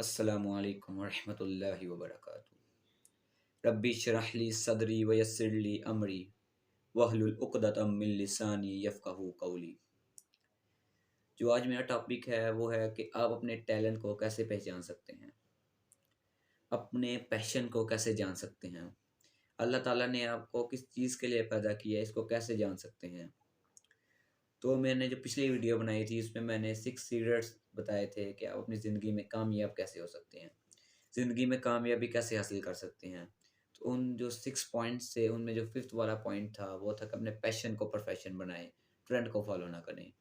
अस्सलामु अलैकुम वरहमतुल्लाहि वबरकातुहू। रब्बि इश्रह ली सदरी वयस्सिर ली अमरी वहलुल उक़दतम मिन लिसानी यफ़क़हू क़ौली। जो आज मेरा टॉपिक है वो है कि आप अपने टैलेंट को कैसे पहचान सकते हैं, अपने पैशन को कैसे जान सकते हैं, अल्लाह ताला ने आपको किस चीज़ के लिए पैदा किया है इसको कैसे जान सकते हैं। तो मैंने जो पिछली वीडियो बनाई थी उसमें मैंने 6 सीक्रेट्स बताए थे कि आप अपनी ज़िंदगी में कामयाब कैसे हो सकते हैं, ज़िंदगी में कामयाबी कैसे हासिल कर सकते हैं। तो उन जो 6 पॉइंट्स थे उनमें जो 5th वाला पॉइंट था वो था कि अपने पैशन को प्रोफेशन बनाएँ, ट्रेंड को फॉलो ना करें।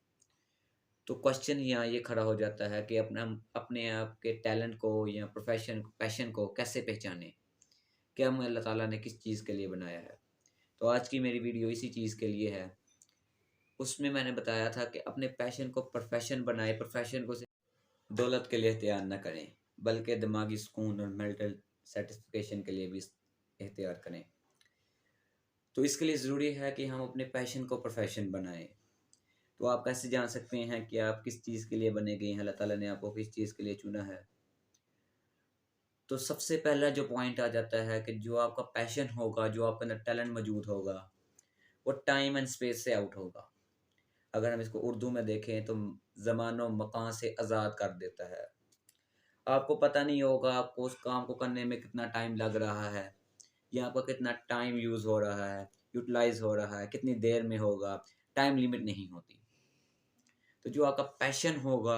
तो क्वेश्चन यहाँ ये खड़ा हो जाता है कि अपने आप के टैलेंट को या पैशन को कैसे पहचानें? क्या हमें अल्लाह ताला ने किस चीज़ के लिए बनाया है? तो आज की मेरी वीडियो इसी चीज़ के लिए है। उसमें मैंने बताया था कि अपने पैशन को प्रोफेशन बनाएँ, प्रोफेशन को सिर्फ दौलत के लिए इख्तियार ना करें, बल्कि दिमागी सुकून और मेंटल सैटिस्फैक्शन के लिए भी इख्तियार करें। तो इसके लिए ज़रूरी है कि हम अपने पैशन को प्रोफेशन बनाएँ। तो आप कैसे जान सकते हैं कि आप किस चीज़ के लिए बने गए हैं, अल्लाह ताला ने आपको किस चीज़ के लिए चुना है? तो सबसे पहला जो पॉइंट आ जाता है कि जो आपका पैशन होगा, जो आपके अंदर टैलेंट मौजूद होगा, वो टाइम एंड स्पेस से आउट होगा। अगर हम इसको उर्दू में देखें तो ज़मान और मकान से आज़ाद कर देता है। आपको पता नहीं होगा आपको उस काम को करने में कितना टाइम लग रहा है या आपका कितना टाइम यूज़ हो रहा है, यूटिलाइज़ हो रहा है, कितनी देर में होगा, टाइम लिमिट नहीं होती। तो जो आपका पैशन होगा,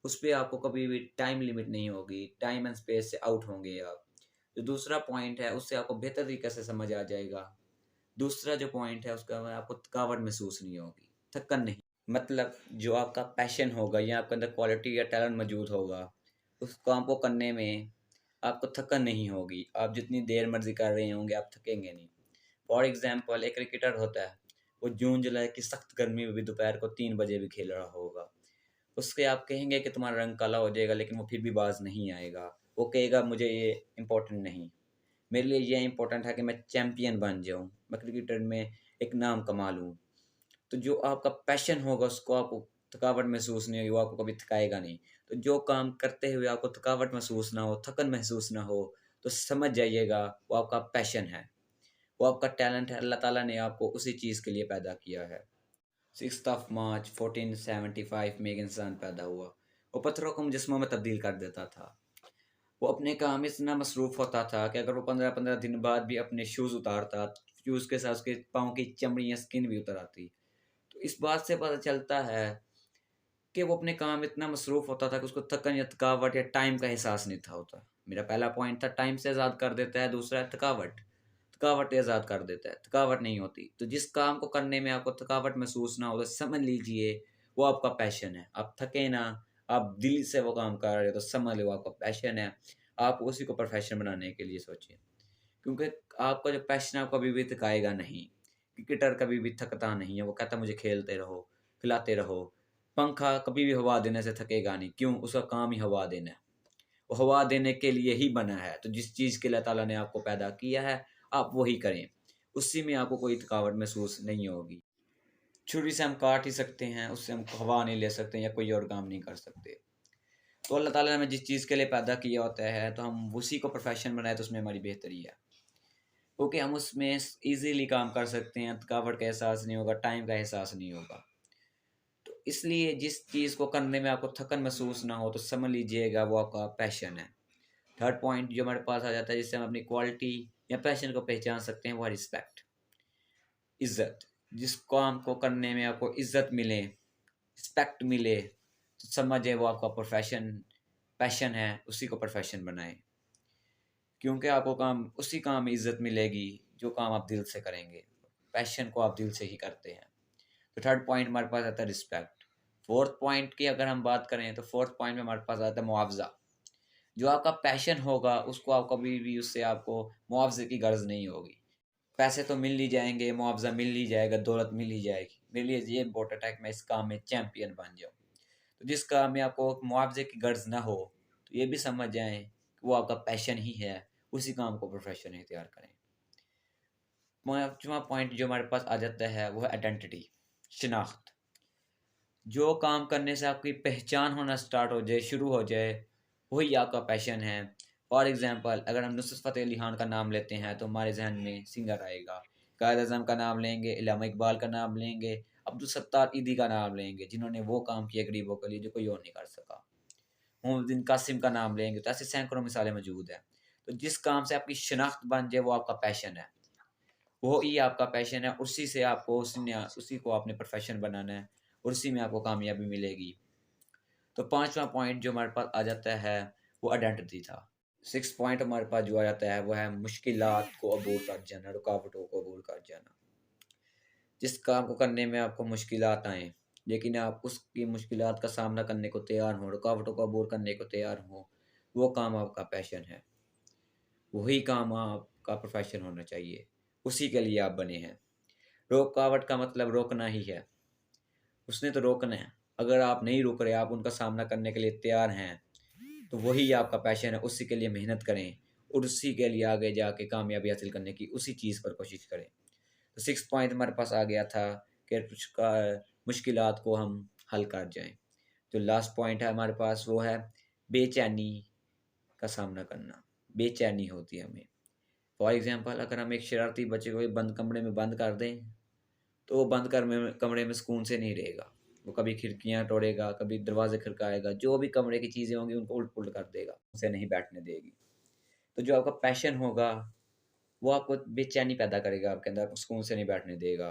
उस पे आपको कभी भी टाइम लिमिट नहीं होगी, टाइम एंड स्पेस से आउट होंगे आप। जो दूसरा पॉइंट है, उससे आपको बेहतर तरीके से समझ आ जाएगा। दूसरा जो पॉइंट है, उसका में आपको थकावट महसूस नहीं होगी, थकन नहीं। मतलब जो आपका पैशन होगा या आपके अंदर क्वालिटी या टैलेंट मौजूद होगा, उस काम को करने में आपको थकन नहीं होगी। आप जितनी देर मर्ज़ी कर रहे होंगे, आप थकेंगे नहीं। फॉर एग्ज़ाम्पल एक क्रिकेटर होता है, वो जून-जुलाई की सख्त गर्मी में भी दोपहर को 3 बजे भी खेल रहा होगा। उससे आप कहेंगे कि तुम्हारा रंग काला हो जाएगा, लेकिन वो फिर भी बाज़ नहीं आएगा। वो कहेगा मुझे ये इम्पोर्टेंट नहीं, मेरे लिए ये इम्पोर्टेंट है कि मैं चैंपियन बन जाऊँ, मैं क्रिकेटर में एक नाम कमा लूँ। तो जो आपका पैशन होगा उसको आपको थकावट महसूस नहीं होगी, वो आपको कभी थकाएगा नहीं। तो जो काम करते हुए आपको थकावट महसूस ना हो, थकन महसूस ना हो, तो समझ जाइएगा वो आपका पैशन है, वो आपका टैलेंट है। अल्लाह ताला ने आपको उसी चीज़ के लिए पैदा किया है। 6th ऑफ मार्च 1475 में एक इंसान पैदा हुआ। वो पत्थरों को मुजस्समों में तब्दील कर देता था। वो अपने काम में इतना मसरूफ़ होता था कि अगर वो 15-15 दिन बाद भी अपने शूज़ उतारता, शूज़ के साथ उसके पाँव की चमड़ी या स्किन भी उतर आती। तो इस बात से पता चलता है कि वो अपने काम में इतना मसरूफ़ होता था कि उसको थकन या थकावट या टाइम का एहसास नहीं था होता। मेरा पहला पॉइंट था टाइम से आज़ाद कर देता है, दूसरा है थकावट। थकावट आज़ाद कर देता है, थकावट नहीं होती। तो जिस काम को करने में आपको थकावट महसूस ना हो तो समझ लीजिए वो आपका पैशन है। आप थके ना, आप दिल से वो काम कर रहे हो तो समझ लो आपका पैशन है। आप उसी को प्रोफ़ेशन बनाने के लिए सोचिए। क्योंकि आपका जो पैशन है वो कभी भी थकाएगा नहीं। क्रिकेटर कभी भी थकता नहीं है, वो कहता है मुझे खेलते रहो, खिलाते रहो। पंखा कभी भी हवा देने से थकेगा नहीं, क्यों? उसका काम ही हवा देना है। वो हवा देने के लिए ही बना है, तो जिस चीज़ के लिए अल्लाह ताला ने आपको पैदा किया है, आप वही करें। उसी में आपको कोई थकावट महसूस नहीं होगी। छुरी से हम काट ही सकते हैं, उससे हम हवा नहीं ले सकते या कोई और काम नहीं कर सकते। तो अल्लाह ताला ने हमें जिस चीज़ के लिए पैदा किया होता है, तो हम उसी को प्रोफ़ेशन बनाएँ तो उसमें हमारी बेहतरी है। क्योंकि हम उसमें ईज़िली काम कर सकते हैं, थकावट का एहसास नहीं होगा, टाइम का एहसास नहीं होगा। तो इसलिए जिस चीज़ को करने में आपको थकन महसूस ना हो, तो समझ लीजिएगा वो आपका पैशन है। थर्ड पॉइंट जो हमारे पास आ जाता है जिससे हम अपनी क्वालिटी या पैशन को पहचान सकते हैं वो है रिस्पेक्ट, इज़्ज़त। जिस काम को करने में आपको इज़्ज़त मिले, रिस्पेक्ट मिले, तो समझिए वो आपका पैशन है, उसी को प्रोफ़ेशन बनाएँ। क्योंकि आपको उसी काम में इज़्ज़त मिलेगी जो काम आप दिल से करेंगे। पैशन को आप दिल से ही करते हैं। तो थर्ड पॉइंट हमारे पास आता है रिस्पेक्ट। फोर्थ पॉइंट की अगर हम बात करें तो फोर्थ पॉइंट में हमारे पास आता है मुआवज़ा। जो आपका पैशन होगा उसको आप कभी भी उससे आपको मुआवज़े की गर्ज़ नहीं होगी। पैसे तो मिल ही जाएँगे, मुआवज़ा मिल ही जाएगा, दौलत मिल ही जाएगी। मेरे लिए ये इम्पोर्टेंट है कि मैं इस काम में चैंपियन बन जाऊँ। तो जिस काम में आपको मुआवज़े की गर्ज़ ना हो, तो ये भी समझ जाएँ कि वो आपका पैशन ही है, उसी काम को प्रोफ़ेशन इख्तियार करें। 5वां पॉइंट जो हमारे पास आ जाता है वो है आइडेंटिटी, शिनाख्त। जो काम करने से आपकी पहचान होना स्टार्ट हो जाए, शुरू हो जाए, वही आपका पैशन है। फॉर एग्ज़ाम्पल अगर हम नुसरत फ़तेह अली खान का नाम लेते हैं तो हमारे ज़हन में सिंगर आएगा। कायद अज़म का नाम लेंगे, इल्लामा इकबाल का नाम लेंगे, अब्दुल सत्तार ईदी का नाम लेंगे, जिन्होंने वो काम किए गरीबों के लिए जो कोई और नहीं कर सका। मोहम्मदीन कासिम का नाम लेंगे, तो ऐसे सैकड़ों मिसालें मौजूद हैं। तो जिस काम से आपकी शिनाख्त बन जाए वो आपका पैशन है। वो ही आपका पैशन है, उसी से आपको उसी को आपने प्रोफ़ेशन बनाना है और उसी में आपको कामयाबी मिलेगी। तो 5वां पॉइंट जो हमारे पास आ जाता है वो आइडेंटिटी था। 6 पॉइंट हमारे पास जो आ जाता है वो है मुश्किलात को अबूर कर जाना, रुकावटों को अबूर कर जाना। जिस काम को करने में आपको मुश्किलात आएँ, लेकिन आप उसकी मुश्किलात का सामना करने को तैयार हों, रुकावटों को अबूर करने को तैयार हों, वो काम आपका पैशन है। वही काम आपका प्रोफ़ेशन होना चाहिए। उसी के लिए आप बने हैं। रुकावट का मतलब रोकना ही है। उसने तो रोकना है। अगर आप नहीं रुक रहे, आप उनका सामना करने के लिए तैयार हैं, तो वही आपका पैशन है, उसी के लिए मेहनत करें और उसी के लिए आगे जाके कामयाबी हासिल करने की उसी चीज़ पर कोशिश करें। तो 6 पॉइंट हमारे पास आ गया था कि कुछ का मुश्किलात को हम हल कर जाएँ। जो लास्ट पॉइंट है हमारे पास वो है बेचैनी का सामना करना। बेचैनी होती है हमें। फॉर एग्ज़ाम्पल अगर हम एक शरारती बच्चे को एक बंद कमरे में बंद कर दें, तो वो बंद कमरे में सुकून से नहीं रहेगा। वो कभी खिड़कियाँ तोड़ेगा, कभी दरवाज़े खड़काएगा, जो भी कमरे की चीज़ें होंगी उनको उलट-पुलट कर देगा, उसे नहीं बैठने देगी। तो जो आपका पैशन होगा, वो आपको बेचैनी पैदा करेगा आपके अंदर, आपको सुकून से नहीं बैठने देगा।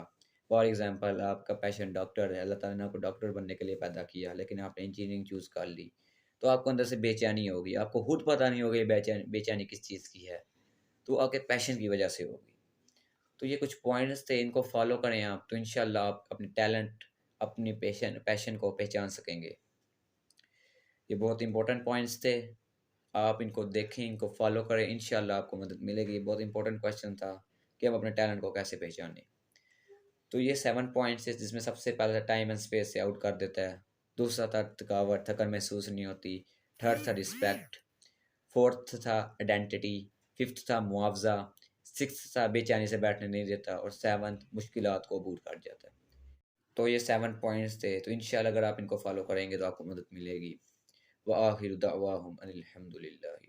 फॉर एग्ज़ाम्पल आपका पैशन डॉक्टर है, अल्लाह ताला ने आपको डॉक्टर बनने के लिए पैदा किया, लेकिन आपने इंजीनियरिंग चूज़ कर ली, तो आपको अंदर से बेचैनी होगी, आपको खुद पता नहीं होगा ये बेचैनी किस चीज़ की है, तो आपके पैशन की वजह से होगी। तो ये कुछ पॉइंट्स थे, इनको फॉलो करें आप तो इंशाल्लाह आप अपने टैलेंट, अपनी पैशन को पहचान सकेंगे। ये बहुत इंपॉर्टेंट पॉइंट्स थे, आप इनको देखें, इनको फॉलो करें, इंशाल्लाह आपको मदद मिलेगी। ये बहुत इंपॉर्टेंट क्वेश्चन था कि हम अपने टैलेंट को कैसे पहचानें। तो ये 7 पॉइंट्स है जिसमें सबसे पहला टाइम एंड स्पेस से आउट कर देता है। दूसरा था थकावट, थकन महसूस नहीं होती। थर्ड था रिस्पेक्ट। फोर्थ था आइडेंटिटी। फिफ्थ था मुआवजा। सिक्स्थ था बेचैनी से बैठने नहीं देता और सेवंथ मुश्किलात को अबूर कर जाता है। तो ये 7 पॉइंट्स थे, तो इंशाल्लाह अगर आप इनको फॉलो करेंगे तो आपको मदद मिलेगी। व आखिर दावाहुम अनिल हम्दुलिल्लाहि